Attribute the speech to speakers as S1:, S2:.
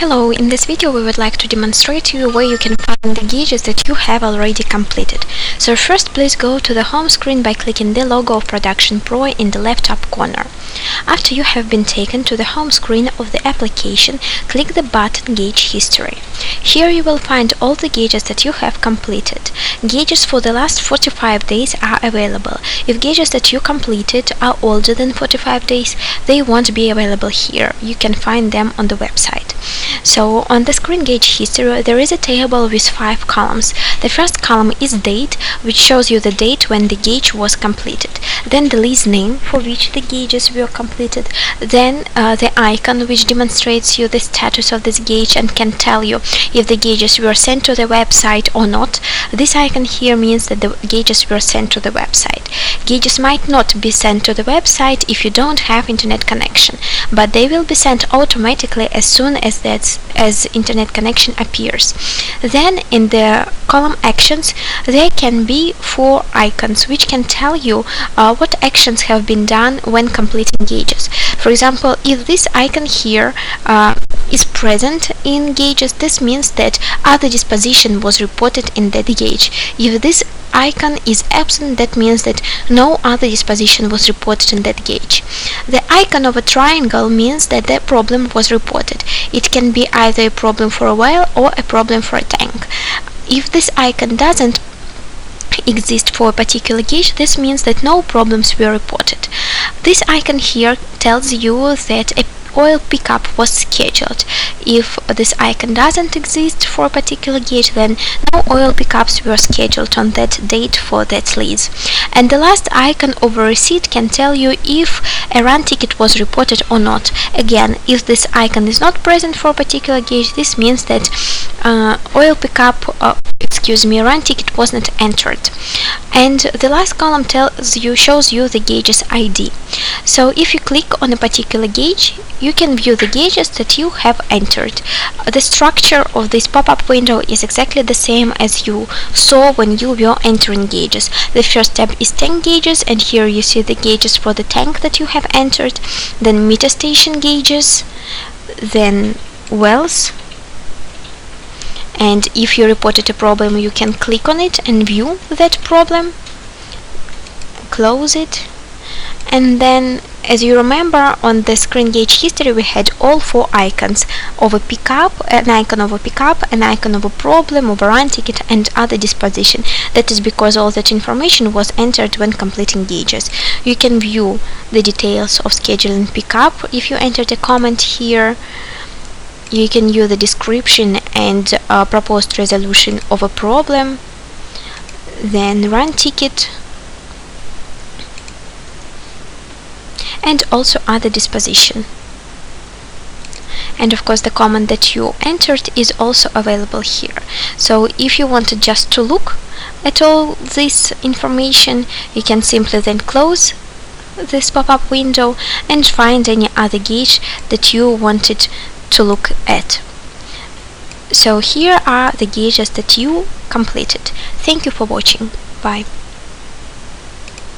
S1: Hello, in this video we would like to demonstrate to you where you can find the gauges that you have already completed. So first, please go to the home screen by clicking the logo of Production Pro in the left top corner. After you have been taken to the home screen of the application, click the button Gauge History. Here you will find all the gauges that you have completed. Gauges for the last 45 days are available. If gauges that you completed are older than 45 days, they won't be available here. You can find them on the website. So on the screen Gauge History there is a table with 5 columns. The first column is Date, which shows you the date when the gauge was completed. Then the lease name for which the gauges were completed. Then the icon, which demonstrates you the status of this gauge and can tell you if the gauges were sent to the website or not. This icon here means that the gauges were sent to the website. Gauges might not be sent to the website if you don't have internet connection, but they will be sent automatically as soon as internet connection appears. Then in the column Actions there can be 4 icons which can tell you what actions have been done when completing gauges. For example, if this icon here is present in gauges, this means that other disposition was reported in that gauge. If this icon is absent, that means that no other disposition was reported in that gauge. The icon of a triangle means that the problem was reported. It can be either a problem for a well or a problem for a tank. If this icon doesn't exist for a particular gauge, this means that no problems were reported. This icon here tells you that a oil pickup was scheduled. If this icon doesn't exist for a particular gauge, then no oil pickups were scheduled on that date for that lease. And the last icon of a receipt can tell you if a run ticket was reported or not. Again, if this icon is not present for a particular gauge, this means that run ticket was not entered. And the last column shows you the gauge's ID. So if you click on a particular gauge, you can view the gauges that you have entered. The structure of this pop-up window is exactly the same as you saw when you were entering gauges. The first tab is tank gauges, and here you see the gauges for the tank that you have entered, then meter station gauges, then wells. And if you reported a problem, you can click on it and view that problem, close it, and then, as you remember, on the screen Gauge History we had all 4 icons of a pickup, an icon of a pickup, an icon of a problem, of a run ticket, and other disposition. That is because all that information was entered when completing gauges. You can view the details of scheduling pickup if you entered a comment here. You can view the description and proposed resolution of a problem, then run ticket, and also other disposition. And of course the comment that you entered is also available here. So if you wanted just to look at all this information, you can simply then close this pop-up window and find any other gauge that you wanted to look at. So here are the gauges that you completed. Thank you for watching. Bye.